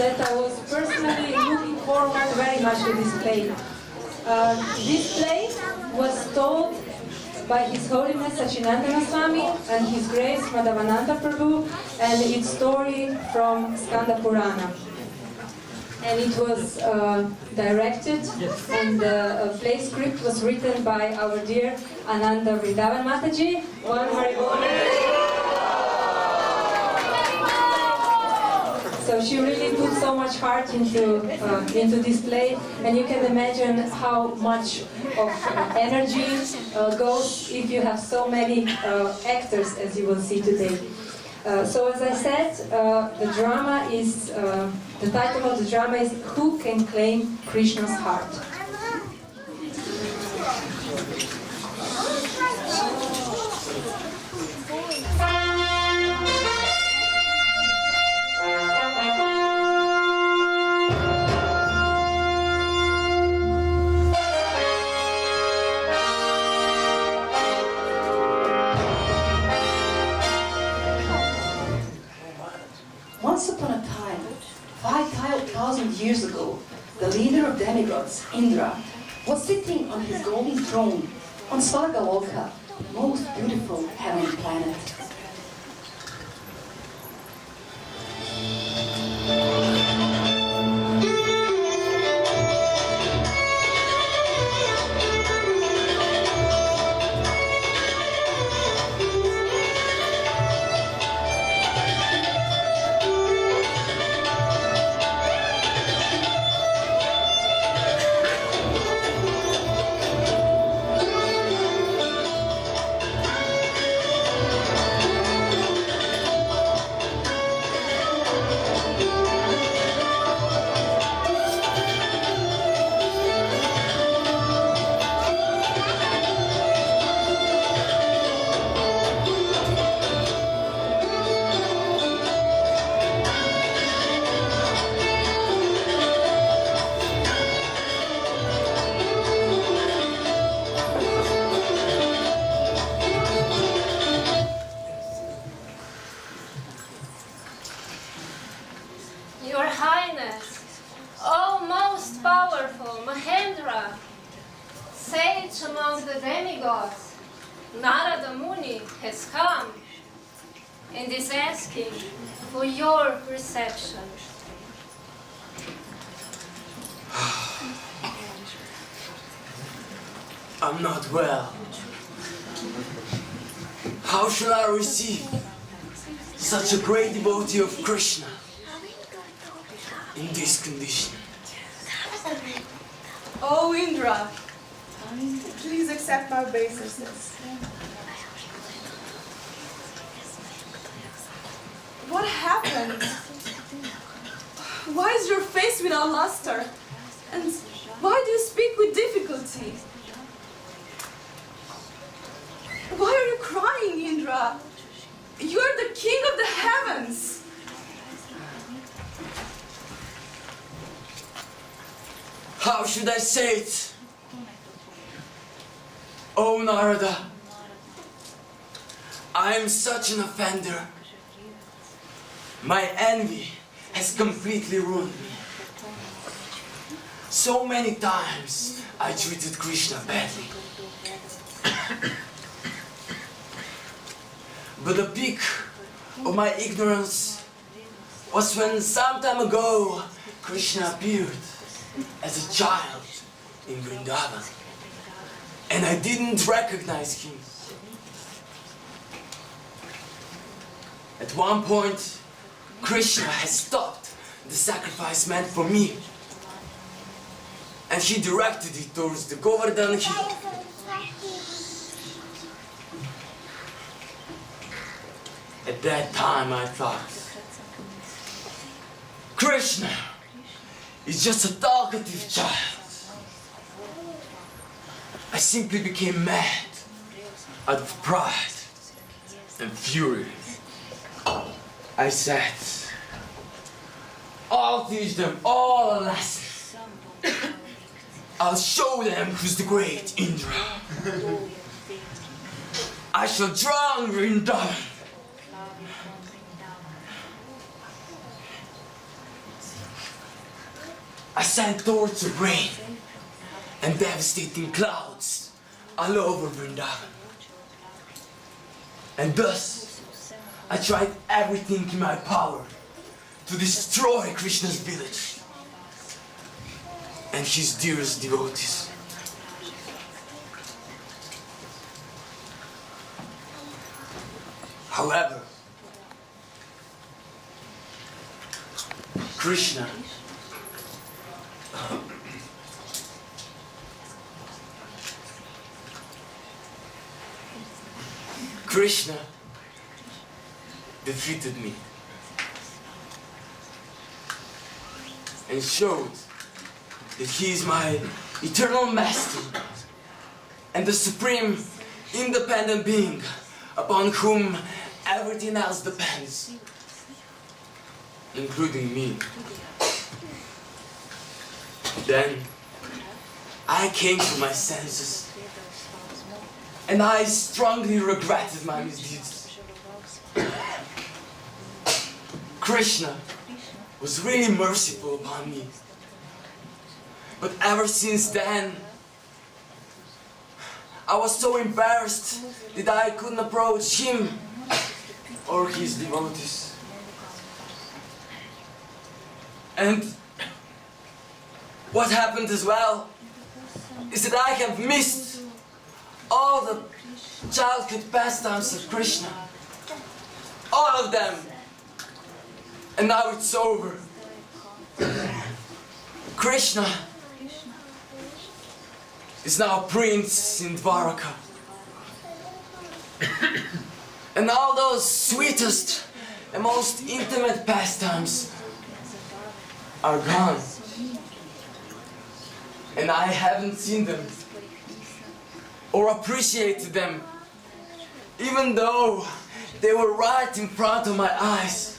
that I was personally looking forward very much to this play. This play was told by His Holiness Janmashtami and His Grace Madhavananda Prabhu, and its story from Skanda Purana. And it was directed, and the play script was written by our dear Ananda Vrindavan Mataji. One Hare. So she really put so much heart into this play, and you can imagine how much of energy goes if you have so many actors, as you will see today. So as I said, the drama is, the title of the drama is Who Can Claim Krishna's Heart? Once upon a time, 5,000 years ago, the leader of demigods, Indra, was sitting on his golden throne on Svargaloka, the most beautiful heavenly planet. Your Highness, O most powerful Mahendra, sage among the demigods, Narada Muni has come and is asking for your reception. I'm not well. How shall I receive such a great devotee of Krishna in this condition? Oh, Indra, please accept my obeisances. What happened? Why is your face without luster? And why do you speak with difficulty? Why are you crying, Indra? You are the king of the heavens. How should I say it? Oh Narada, I am such an offender. My envy has completely ruined me. So many times I treated Krishna badly. But the peak of my ignorance was when some time ago Krishna appeared as a child in Vrindavan, and I didn't recognize him. At one point, Krishna had stopped the sacrifice meant for me, and he directed it towards the Govardhan hill. At that time I thought, Krishna is just a talkative child. I simply became mad out of pride and fury. I said, I'll teach them all a lesson. I'll show them who's the great Indra. I shall drown Vrindavan. I sent torrents of rain and devastating clouds all over Vrindavan. And thus, I tried everything in my power to destroy Krishna's village and his dearest devotees. However, Krishna defeated me and showed that he is my eternal master and the supreme independent being upon whom everything else depends, including me. Then I came to my senses and I strongly regretted my misdeeds. Krishna was really merciful upon me. But ever since then, I was so embarrassed that I couldn't approach him or his devotees. And what happened as well is that I have missed all the childhood pastimes of Krishna. All of them. And now it's over. Krishna is now prince in Dwaraka. And all those sweetest and most intimate pastimes are gone. And I haven't seen them or appreciated them, even though they were right in front of my eyes.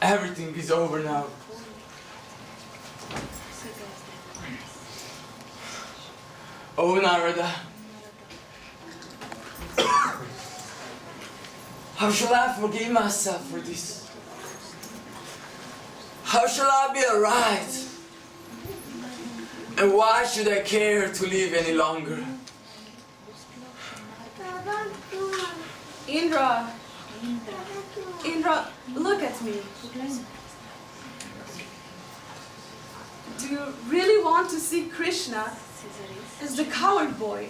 Everything is over now. Oh, Narada, how shall I forgive myself for this? How shall I be alright? And why should I care to live any longer? Indra, look at me. Do you really want to see Krishna as the coward boy?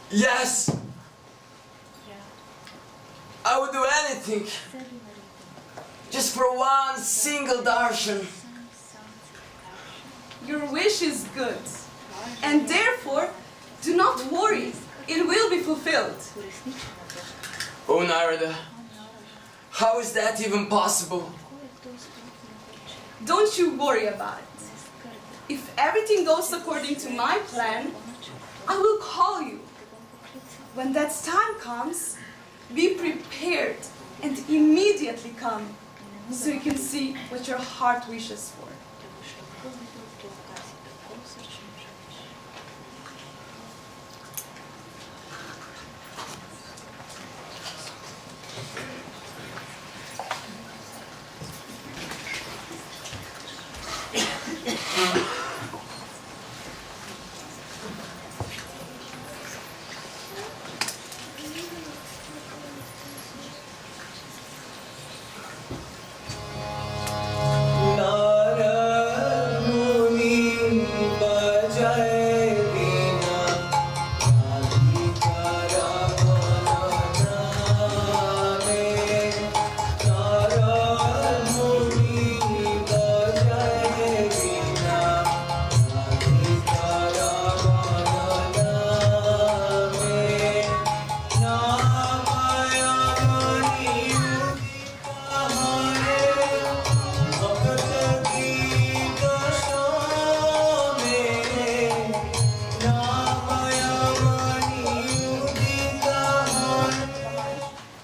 Yes! I would do anything, just for one single darshan. Your wish is good, and therefore, do not worry, it will be fulfilled. Oh, Narada, how is that even possible? Don't you worry about it. If everything goes according to my plan, I will call you. When that time comes, be prepared and immediately come, so you can see what your heart wishes for.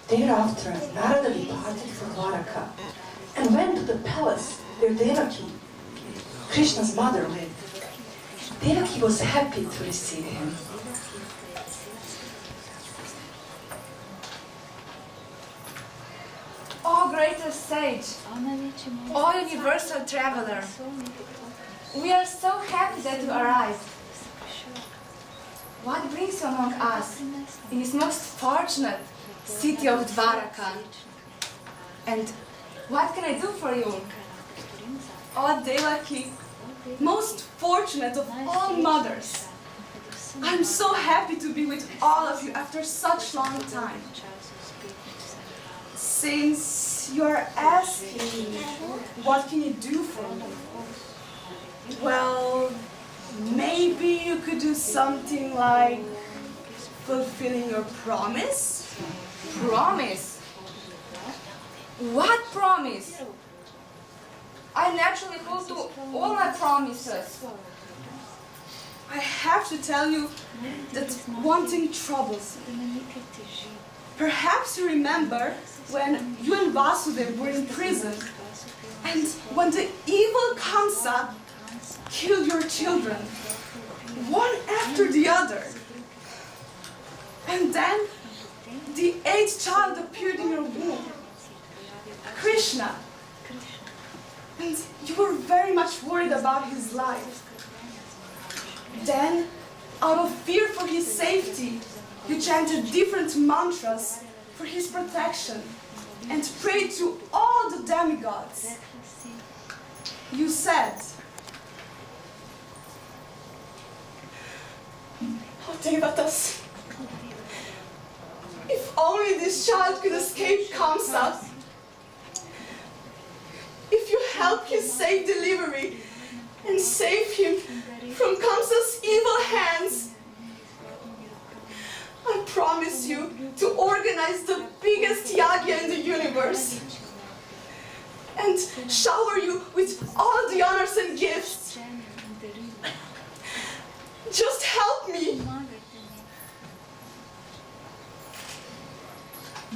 Thereafter, Narada departed for Dwaraka and went to the palace where Devaki, Krishna's mother, lived. Devaki was happy to receive him. greatest sage, all universal traveler. We are so happy that you arrived. What brings you among us in this most fortunate city of Dvaraka? And what can I do for you? Oh, Devaki, most fortunate of all mothers. I'm so happy to be with all of you after such long time. Since you're asking me, what can you do for me? Well, maybe you could do something like fulfilling your promise? Promise? What promise? I naturally hold to all my promises. I have to tell you that one thing troubles me. Perhaps you remember when you and Vasudev were in prison, and when the evil Kamsa killed your children, one after the other. And then the 8th child appeared in your womb, Krishna. And you were very much worried about his life. Then, out of fear for his safety, you chanted different mantras for his protection and prayed to all the demigods. You said, "Oh, Devatas, if only this child could escape Kamsa, if you help his safe delivery and save him from Kamsa's evil hands, I promise you to organize the biggest yagya in the universe and shower you with all the honors and gifts. Just help me."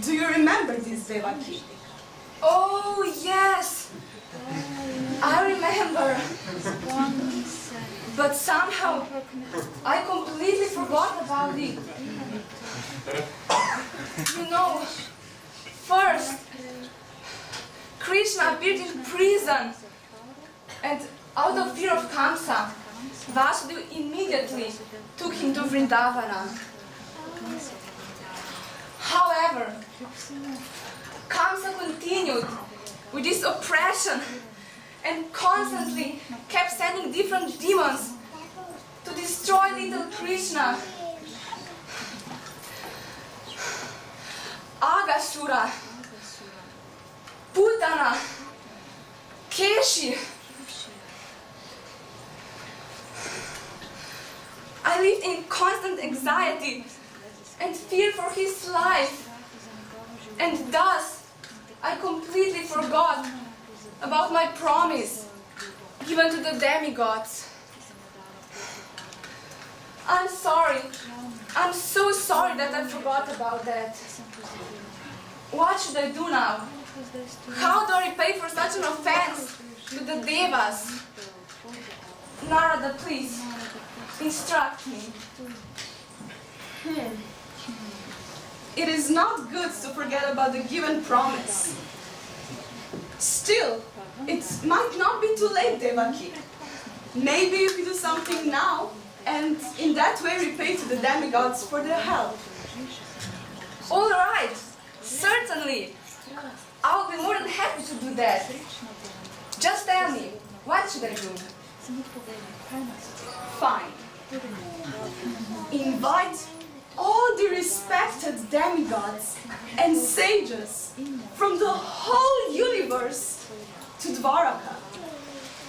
Do you remember this, Devaki? Oh, yes! I remember. But somehow I completely forgot about it. You know, first, Krishna appeared in prison, and out of fear of Kamsa, Vasudeva immediately took him to Vrindavana. However, Kamsa continued with this oppression and constantly kept sending different demons to destroy little Krishna. Agasura, Putana, Keshi. I lived in constant anxiety and fear for his life, and thus I completely forgot about my promise given to the demigods. I'm sorry. I'm so sorry that I forgot about that. What should I do now? How do I repay for such an offense to the devas? Narada, please, instruct me. It is not good to forget about the given promise. Still, it might not be too late, Devaki. Maybe you could do something now, and in that way repay to the demigods for their help. All right, certainly. I'll be more than happy to do that. Just tell me, what should I do? Fine. Invite all the respected demigods and sages from the whole universe to Dvaraka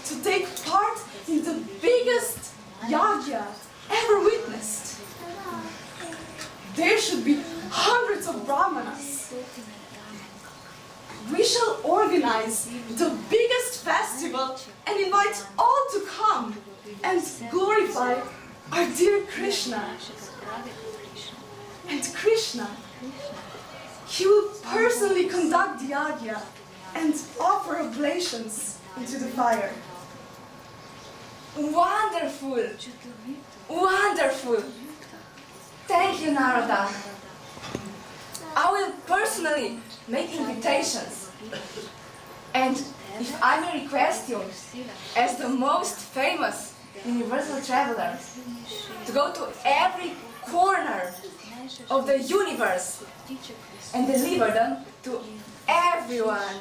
to take part in the biggest yagya ever witnessed. There should be hundreds of brahmanas. We shall organize the biggest festival and invite all to come and glorify our dear Krishna. And Krishna, he will personally conduct the yagya and offer oblations into the fire. Wonderful! Wonderful! Thank you, Narada. I will personally make invitations And if I may request you, as the most famous universal traveler, to go to every corner of the universe and deliver them to everyone.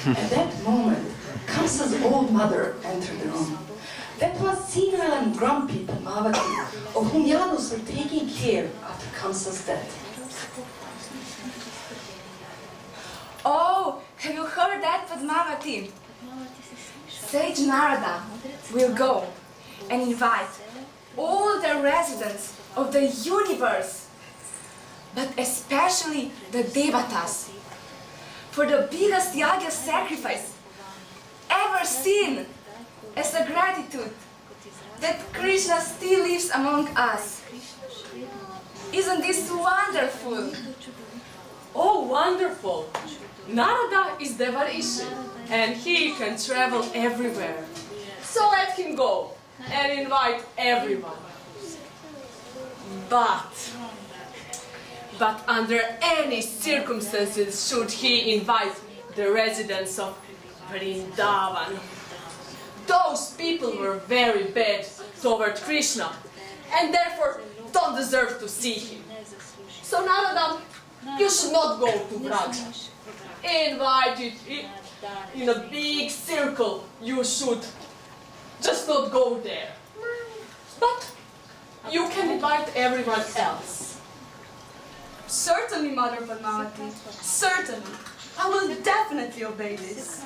At that moment, Kamsa's old mother entered the room. That was senile and grumpy Padmavati, of whom Yadus were taking care after Kamsa's death. Oh, have you heard that, Padmavati? Sage Narada will go and invite all the residents of the universe, but especially the Devatas, for the biggest Yagya sacrifice ever seen, as a gratitude that Krishna still lives among us. Isn't this wonderful? Oh, wonderful! Narada is Devarishi, and he can travel everywhere. So let him go and invite everyone. But under any circumstances should he invite the residents of Vrindavan. Those people were very bad toward Krishna, and therefore don't deserve to see him. So Narada, you should not go to Vraja. Invite it in a big circle. You should just not go there. But you can invite everyone else. Certainly, Mother Padmavati. Certainly. I will definitely obey this.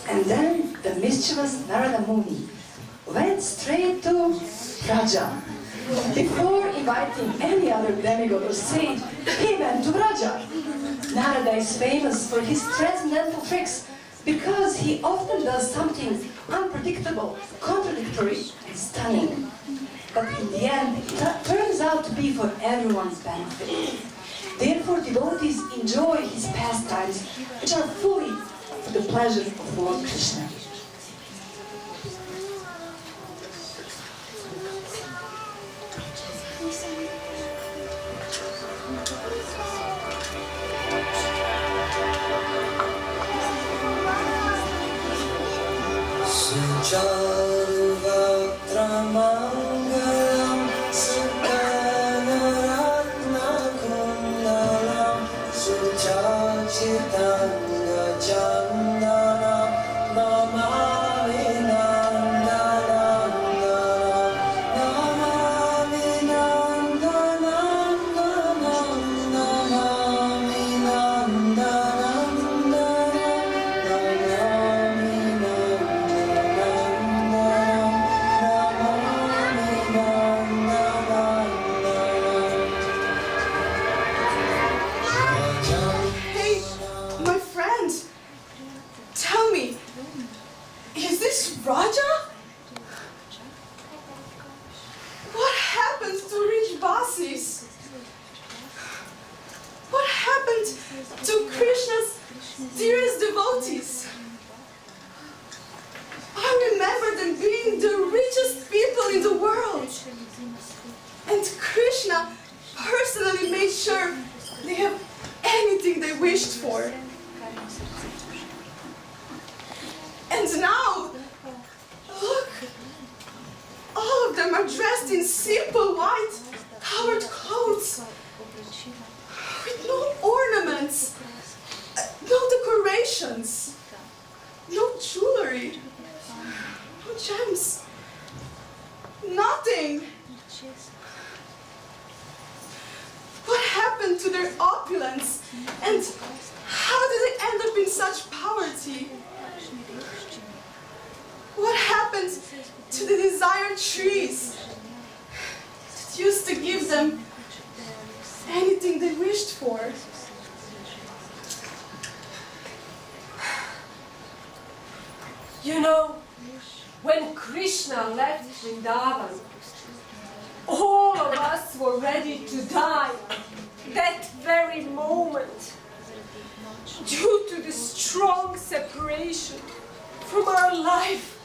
And then the mischievous Narada Muni went straight to Vraja. Before inviting any other demigod or sage, he went to Vraja. Narada is famous for his transcendental tricks because he often does something unpredictable, contradictory, and stunning. But in the end, it turns out to be for everyone's benefit. Therefore, devotees enjoy his pastimes, which are fully for the pleasure of Lord Krishna. Mangalam Sukanaratnakundalam Suchachitanga Chandana Namami Nandanam Namami Nandanam Namami Nandanam Hey, my friend. Tell me, is this Raja? What happened to rich bosses? What happened to Krishna's dearest devotees? I remember them being the richest people in the world. And Krishna personally made sure they have anything they wished for. And now, look, all of them are dressed in simple white colored clothes with no ornaments, no decorations, no jewelry, no gems, nothing. What happened to their opulence, and how did they end up in such poverty? What happened to the desired trees that used to give them anything they wished for? You know, when Krishna left Vrindavan, all of us were ready to die that very moment due to the strong separation from our life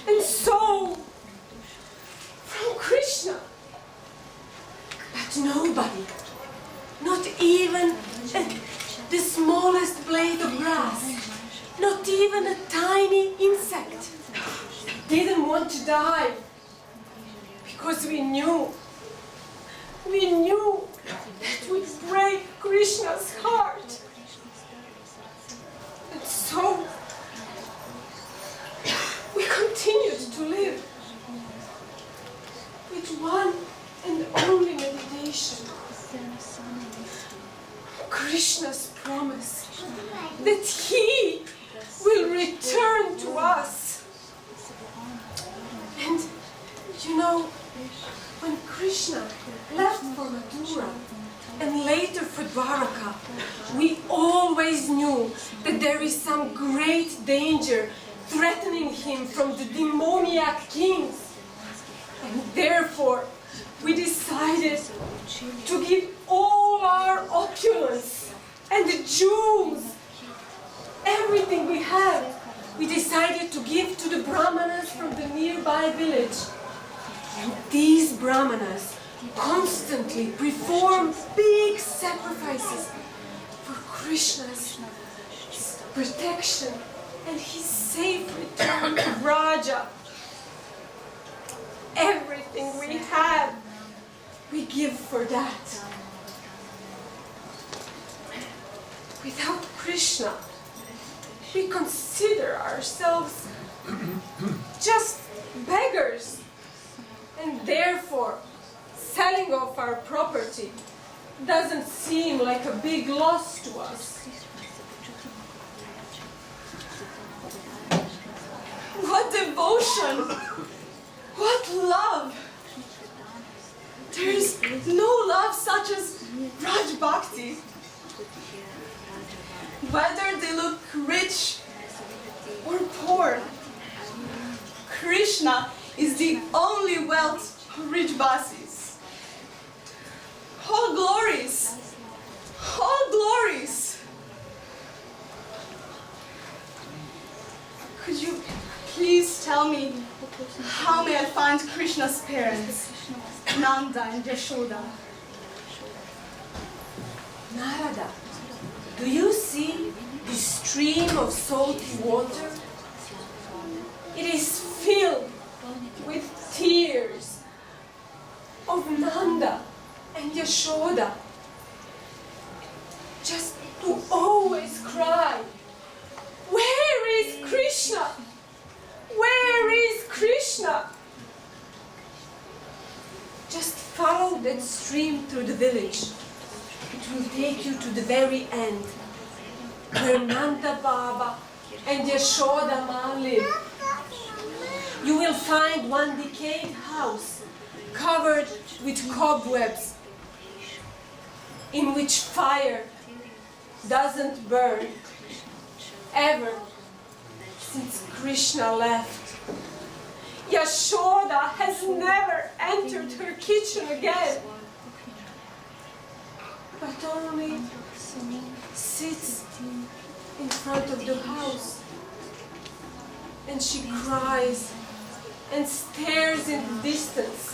and soul from Krishna. But nobody, not even the smallest blade of grass, not even a tiny insect, didn't want to die, because we knew that would break Krishna's heart. And so we continued to live with one and only meditation. Krishna's promise that he will return to us. And you know, when Krishna left for Mathura and later for Dwaraka, we always knew that there is some great danger threatening him from the demoniac kings. And therefore, we decided to give all our opulence and the jewels, everything we had, we decided to give to the brahmanas from the nearby village. And these brahmanas constantly perform big sacrifices for Krishna's protection and his safe return to Vraja. Everything we have, we give for that. Without Krishna, we consider ourselves just beggars, and therefore selling off our property doesn't seem like a big loss to us. What devotion! What love! There is no love such as Raj Bhakti. Whether they look rich or poor, Krishna is the only wealth of rich Basis. All glories! All glories! Could you please tell me how may I find Krishna's parents, Nanda and Yashoda? Narada, do you see the stream of salty water? It is filled with tears of Nanda and Yashoda, just to always cry, "Where is Krishna? Where is Krishna?" Just follow that stream through the village. It will take you to the very end, where Nanda Baba and Yashoda Ma live. You will find one decayed house covered with cobwebs, in which fire doesn't burn ever since Krishna left. Yashoda has never entered her kitchen again, but only sits in front of the house, and she cries and stares in the distance.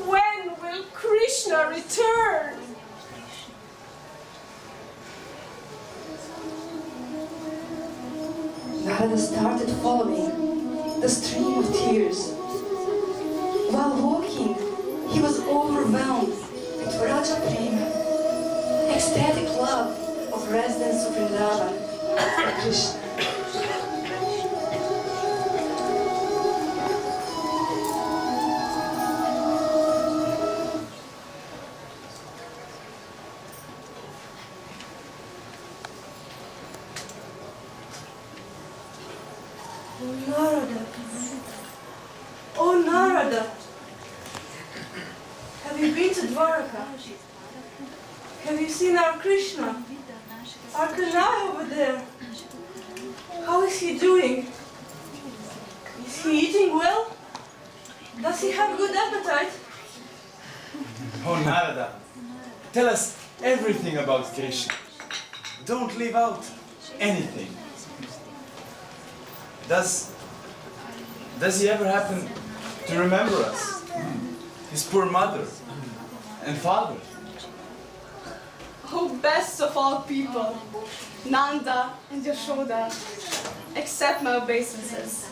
When will Krishna return? Narada started following the stream of tears. While walking, he was overwhelmed with Raja Prema, ecstatic love of residents of Vrindavan for Krishna. Narada. Oh, Narada. Have you been to Dwaraka? Have you seen our Krishna? Our Kanai over there? How is he doing? Is he eating well? Does he have good appetite? Oh, Narada, tell us everything about Krishna. Don't leave out anything. Does he ever happen to remember us? His poor mother and father? Oh, best of all people, Nanda and Yashoda, accept my obeisances.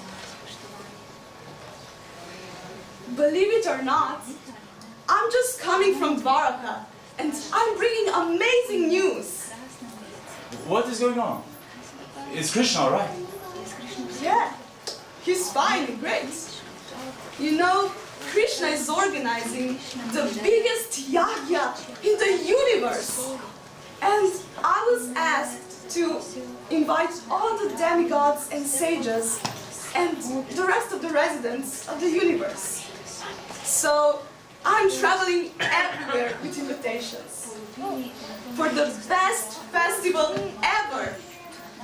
Believe it or not, I'm just coming from Dwaraka, and I'm bringing amazing news. What is going on? Is Krishna all right? Yeah, he's fine and great. You know, Krishna is organizing the biggest yagya in the universe. And I was asked to invite all the demigods and sages and the rest of the residents of the universe. So I'm traveling everywhere with invitations for the best festival ever.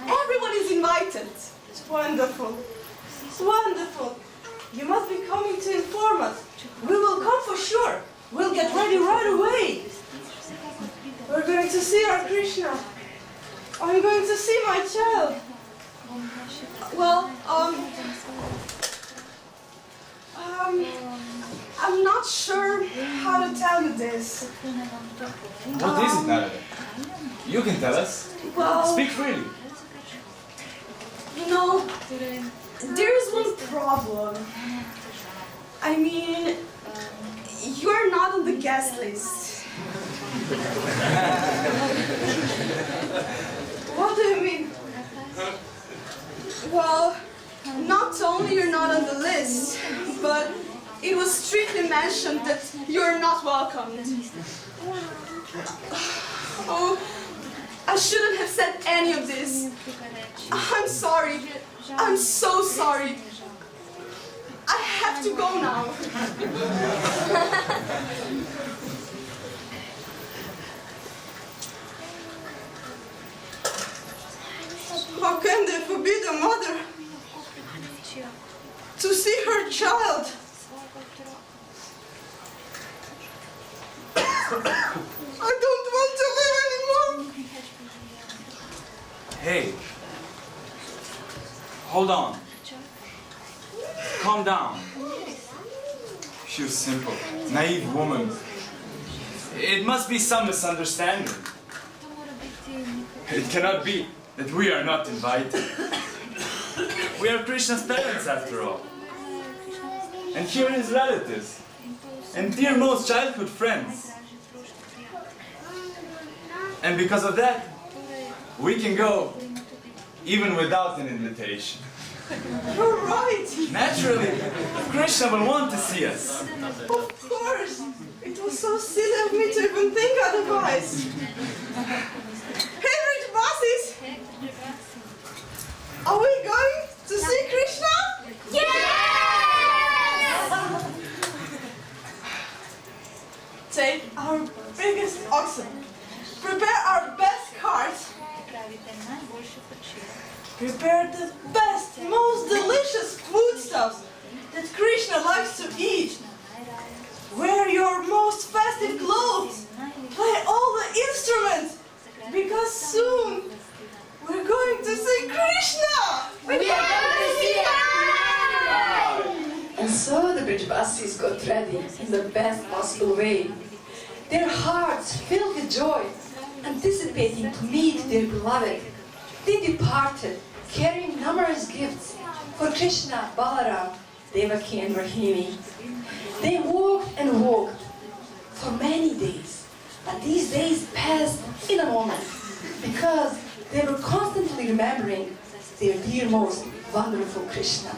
Everyone is invited. It's wonderful. It's wonderful. You must be coming to inform us. We will come for sure. We'll get ready right away. We're going to see our Krishna. I'm going to see my child. Well, I'm not sure how to tell you this. What is it, Narada? You can tell us. Well, Speak freely. you know, there is one problem. I mean, you're not on the guest list. What do you mean? Well, not only you're not on the list, but it was strictly mentioned that you're not welcomed. Oh, I shouldn't have said any of this. I'm sorry. I'm so sorry. I have to go now. How can they forbid a mother to see her child? I don't want to live anymore. Hey, hold on. Calm down. You simple, naive woman. It must be some misunderstanding. It cannot be that we are not invited. We are Krishna's parents after all. And here are his relatives. And dearmost childhood friends. And because of that, we can go even without an invitation. You're right. Naturally, Krishna will want to see us. Of course. It was so silly of me to even think otherwise. Hey, rich bosses. Are we going to see Krishna? Yes! Take our biggest oxen. Prepare our best carts. Prepare the best, most delicious foodstuffs that Krishna likes to eat. Wear your most festive clothes. Play all the instruments. Because soon we're going to see Krishna. We are going to see And so the Brijvasis got ready in the best possible way. Their hearts filled with joy, anticipating to meet their beloved. They departed, carrying numerous gifts for Krishna, Balaram, Devaki and Rahini. They walked and walked for many days, but these days passed in a moment because they were constantly remembering their dear, most wonderful Krishna.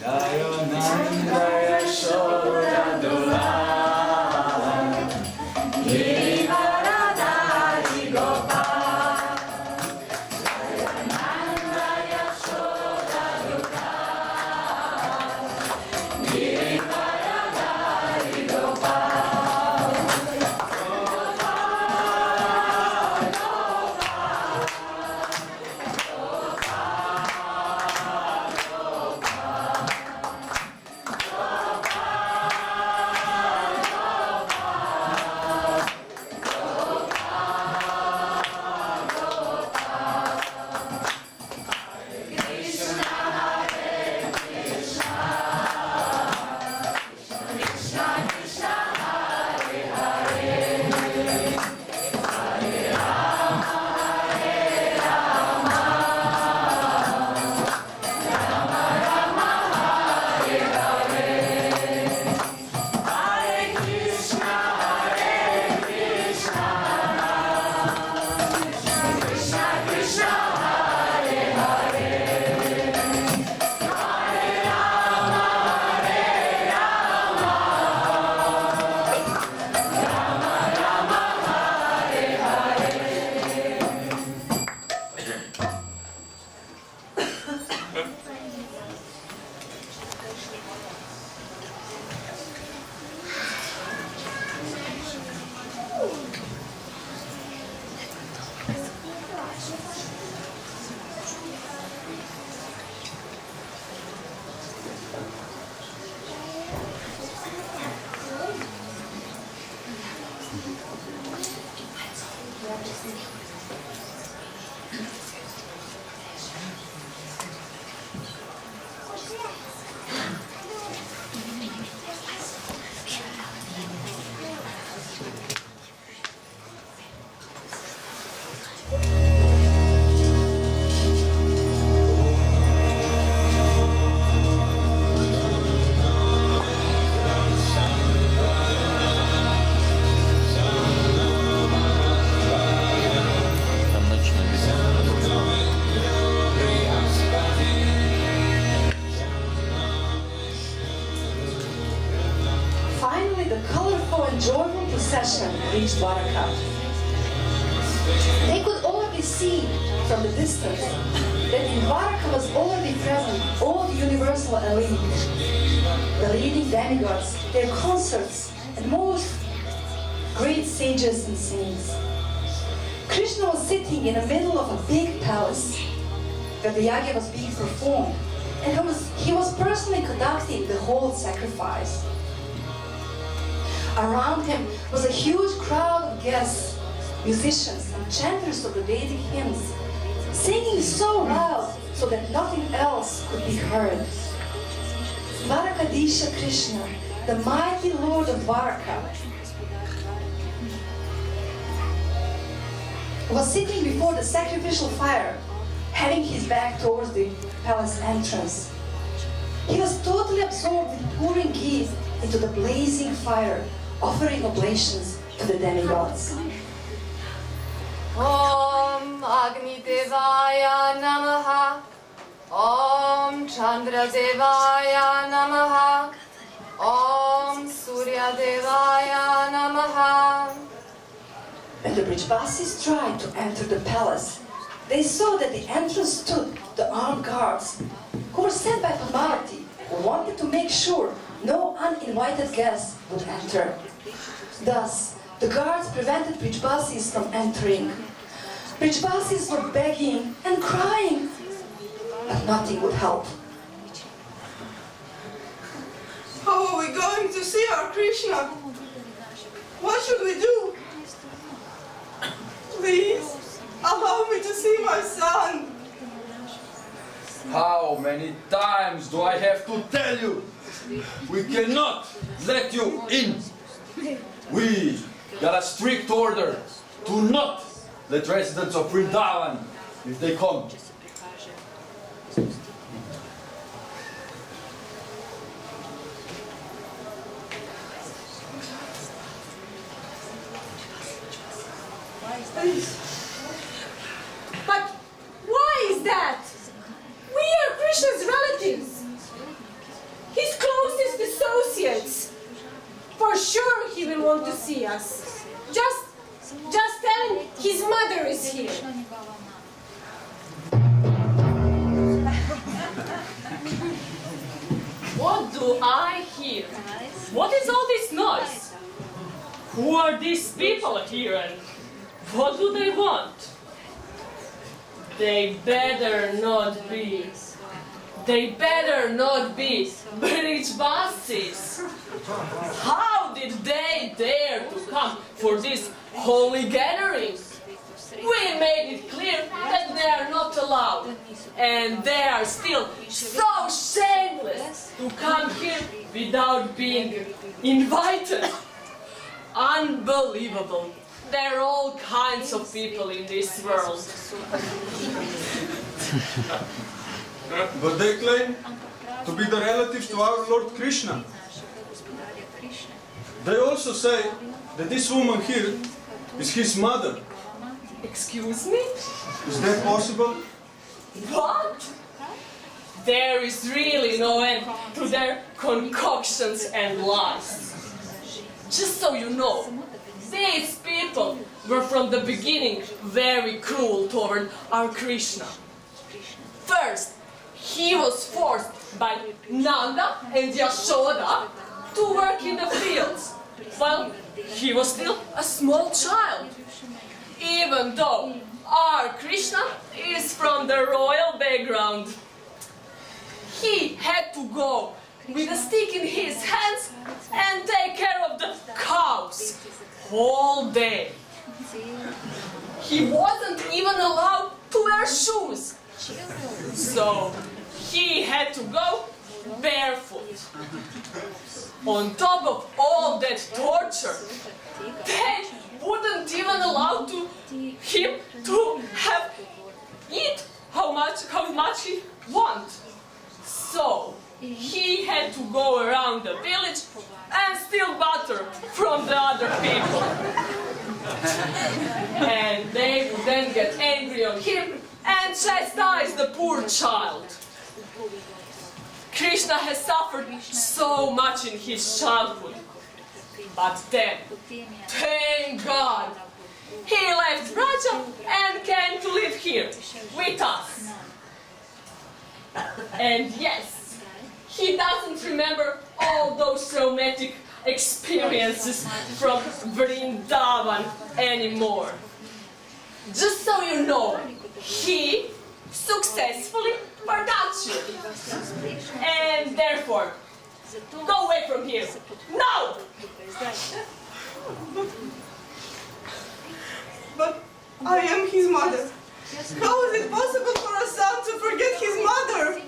Jaya Nanda Yashoda Dola. triumphal and joyful procession reached Dwarka. They could already see from the distance that in Dwarka was already present all the universal elite, the leading demigods, their consorts, and most great sages and saints. Krishna was sitting in the middle of a big palace where the yagya was being performed, and he was personally conducting the whole sacrifice. Around him was a huge crowd of guests, musicians and chanters of the Vedic hymns, singing so loud so that nothing else could be heard. Dwarakadisha Krishna, the mighty Lord of Dwarka, was sitting before the sacrificial fire, having his back towards the palace entrance. He was totally absorbed in pouring ghee into the blazing fire, offering oblations to the demigods. Om Agni Devaya Namaha. Om Chandra Devaya Namaha. Om Surya Devaya Namaha. When the Brijbasis tried to enter the palace, they saw that the entrance stood the armed guards, who were sent by Pamavati, who wanted to make sure no uninvited guests would enter. Thus, the guards prevented Brijbasis from entering. Brijbasis were begging and crying, but nothing would help. How are we going to see our Krishna? What should we do? Please, allow me to see my son. How many times do I have to tell you? We cannot let you in. We got a strict order to not let residents of Vrindavan, if they come. But why is that? We are Krishna's relatives, his closest associates. For sure he will want to see us. Just tell him his mother is here. What do I hear? What is all this noise? Who are these people here and what do they want? They better not be. They better not be Brijbasis. How did they dare to come for this holy gathering? We made it clear that they are not allowed. And they are still so shameless to come here without being invited. Unbelievable. There are all kinds of people in this world. But they claim to be the relatives to our Lord Krishna. They also say that this woman here is his mother. Excuse me? Is that possible? What? There is really no end to their concoctions and lies. Just so you know, these people were from the beginning very cruel toward our Krishna. First, he was forced by Nanda and Yashoda to work in the fields, while he was still a small child. Even though our Krishna is from the royal background. He had to go with a stick in his hands and take care of the cows all day. He wasn't even allowed to wear shoes. So he had to go barefoot. On top of all that torture, they wouldn't even allow him to eat how much he wants. So he had to go around the village and steal butter from the other people. And they would then get angry on him and chastise the poor child. Krishna has suffered so much in his childhood. But then, thank God, he left Raja and came to live here with us. And yes, he doesn't remember all those traumatic experiences from Vrindavan anymore. Just so you know, he successfully forgot you. And therefore, go away from here. No! But I am his mother. How is it possible for a son to forget his mother?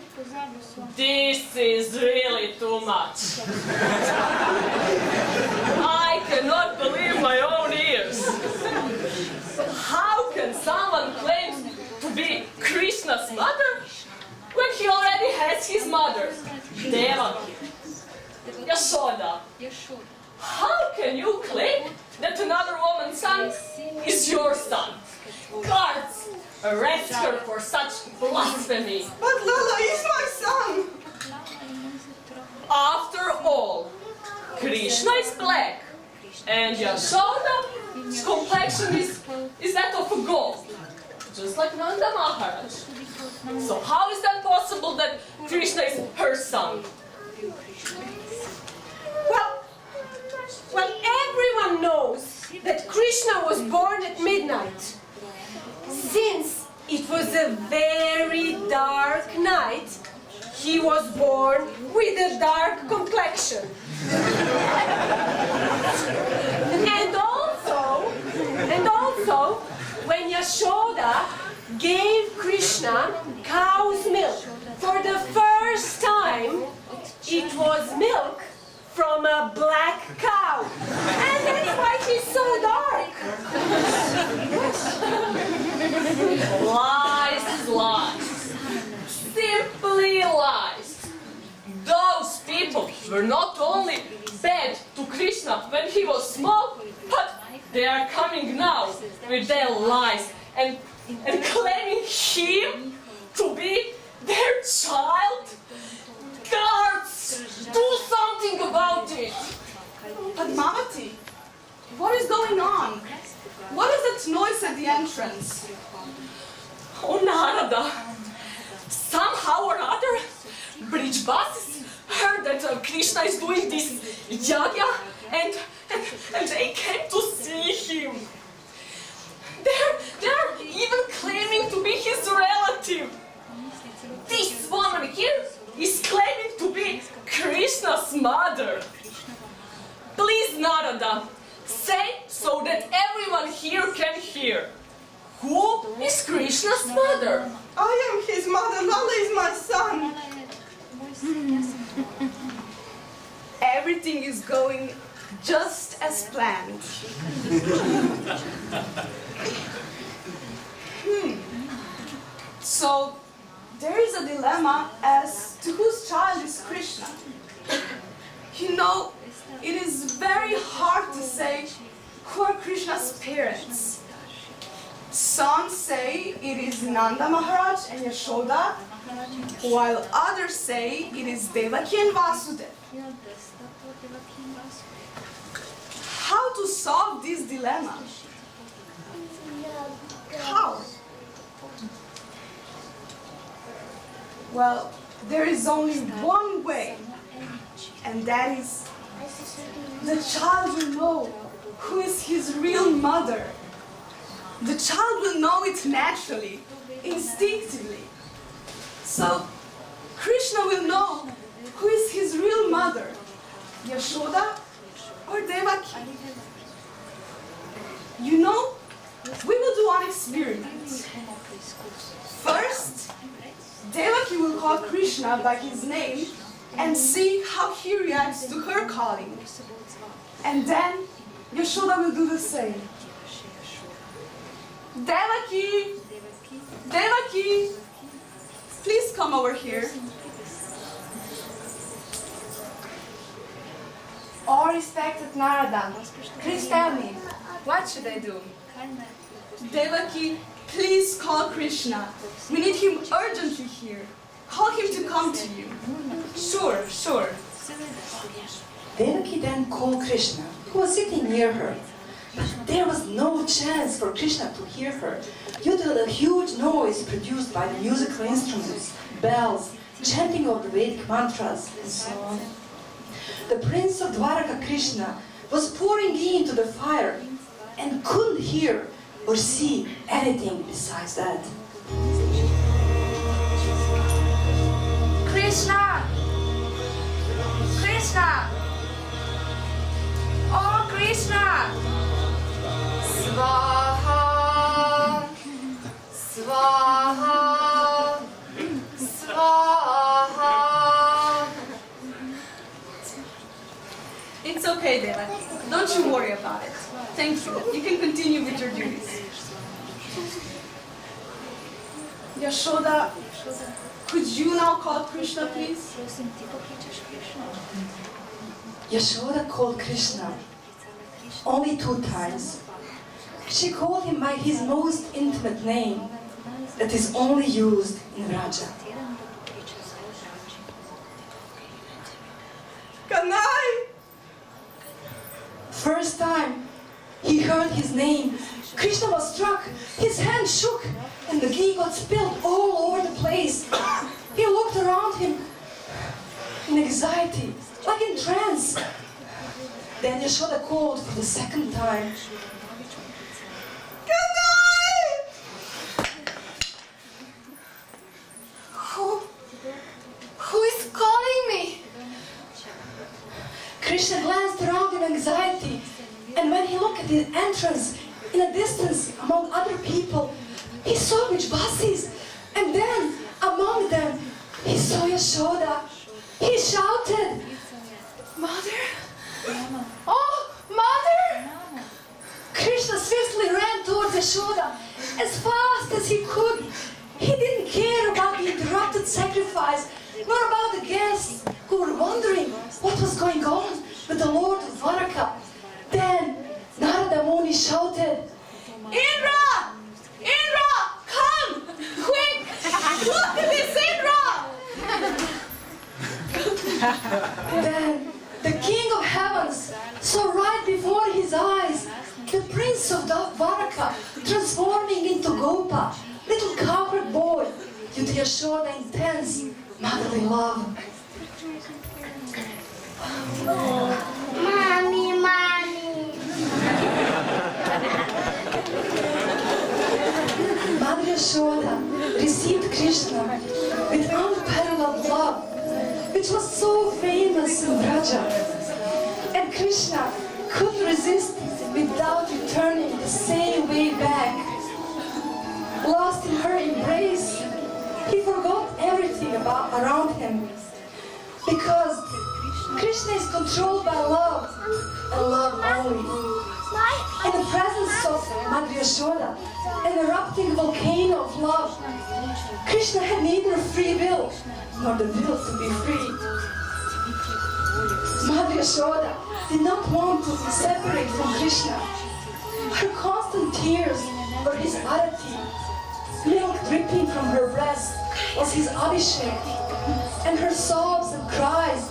This is really too much. I cannot believe my own ears. How can someone claim to be Krishna's mother when he already has his mother, Devaki, Yashoda? How can you claim that another woman's son is your son? Guards, arrest her for such blasphemy. But Lala is my son. After all, Krishna is black, and Yashoda's complexion is that of a gold, just like Nanda Maharaj. So how is that possible that Krishna is her son? Well, everyone knows that Krishna was born at midnight. Since it was a very dark night, he was born with a dark complexion. And also, when Yashoda gave Krishna cow's milk for the first time, it was milk from a black cow. And that's why he's so dark. Lies, lies. Simply lies. Those people were not only bad to Krishna when he was small, but they are coming now with their lies and claiming him to be their child. Guards, do something about it. But Mamati, what is going on? What is that noise at the entrance? Oh, Narada, somehow or other, bridge buses heard that Krishna is doing this yagya and they came to see him. They're even claiming to be his relative. This woman here is claiming to be Krishna's mother. Please, Narada, say so that everyone here can hear. Who is Krishna's mother? I am his mother. Lala is my son. Everything is going just as planned. So, there is a dilemma as to whose child is Krishna. You know, it is very hard to say who are Krishna's parents. Some say it is Nanda Maharaj and Yashoda, while others say it is Devaki and Vasudev. How to solve this dilemma? How? Well, there is only one way, and that is the child will know who is his real mother. The child will know it naturally, instinctively. So, Krishna will know who is his real mother, Yashoda or Devaki. You know, we will do an experiment. First, Devaki will call Krishna by his name and see how he reacts to her calling. And then, Yashoda will do the same. Devaki! Devaki! Please come over here. Oh, respected Narada, please tell me, what should I do? Devaki, please call Krishna. We need him urgently here. Call him to come to you. Sure. Devaki then called Krishna, who was sitting near her. But there was no chance for Krishna to hear her due to the huge noise produced by the musical instruments, bells, chanting of the Vedic mantras, and so on. The prince of Dwaraka, Krishna, was pouring ghee into the fire and couldn't hear or see anything besides that. Krishna! Krishna! Oh, Krishna! Svaha! Svaha! Svaha! It's okay, Deva. Don't you worry about it. Thank you. You can continue with your duties. Yashoda, could you now call Krishna, please? Yashoda called Krishna only 2 times. She called him by his most intimate name that is only used in Raja. Kanai! First time he heard his name, Krishna was struck, his hand shook, and the ghee got spilled all over the place. He looked around him in anxiety, like in trance. Then Yashoda called for the 2nd time. Who is calling me? Krishna glanced around in anxiety, and when he looked at the entrance in a distance among other people, he saw Vrijvasis, and then among them he saw Yashoda. He shouted, Mother? Oh, Mother! Krishna swiftly ran towards Yashoda as fast as he could. He didn't care about the interrupted sacrifice, nor about the guests who were wondering what was going on with the Lord of Dwaraka. Then Narada Muni shouted, Indra! Indra! Come! Quick! Look at this, Indra! Then the King of Heavens saw right before his eyes the Prince of Dwaraka transforming into Gopa, little cowherd boy, due to Yashoda intense motherly love. Mommy, mommy. Mother Yashoda received Krishna with unparalleled love, which was so famous in Vraja. And Krishna couldn't resist without returning the same way back. Lost in her embrace, he forgot everything around him. Because Krishna is controlled by love, and love only. In the presence of Mother Yashoda, an erupting volcano of love, Krishna had neither free will nor the will to be free. Mother Yashoda did not want to separate from Krishna. Her constant tears were his arati. Milk dripping from her breast was his abhishek, and her sobs and cries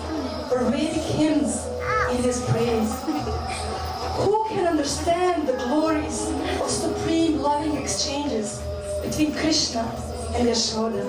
were Vedic hymns in his praise. Who can understand the glories of supreme loving exchanges between Krishna and Yashoda?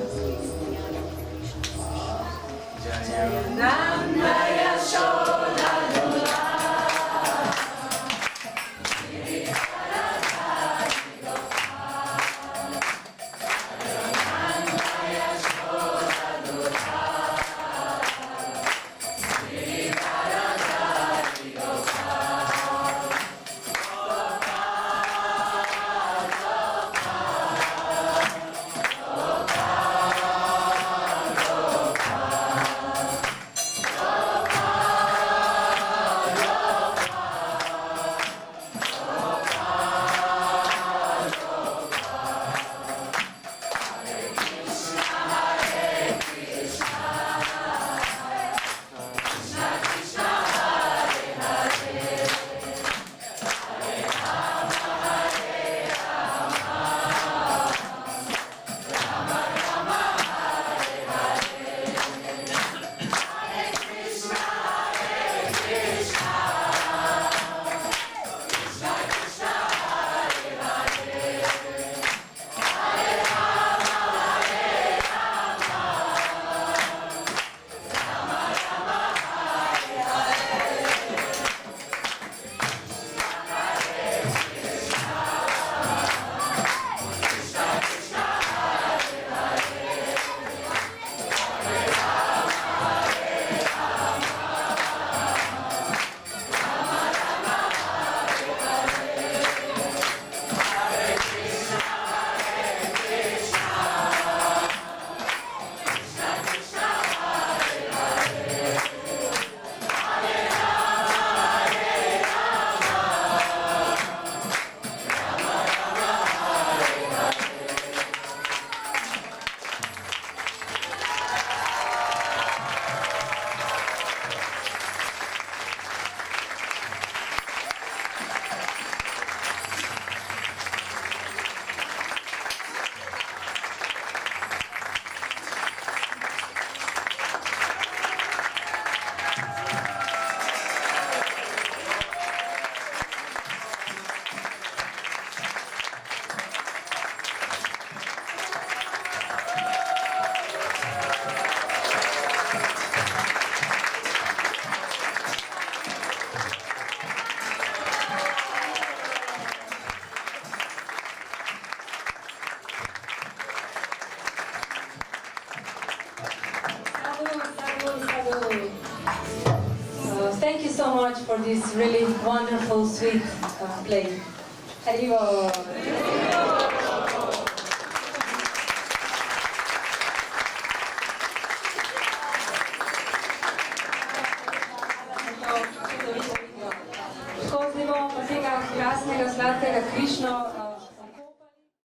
so much for this really wonderful, sweet play. Hare. Tako zelo tega krasnega, sladkega Krišno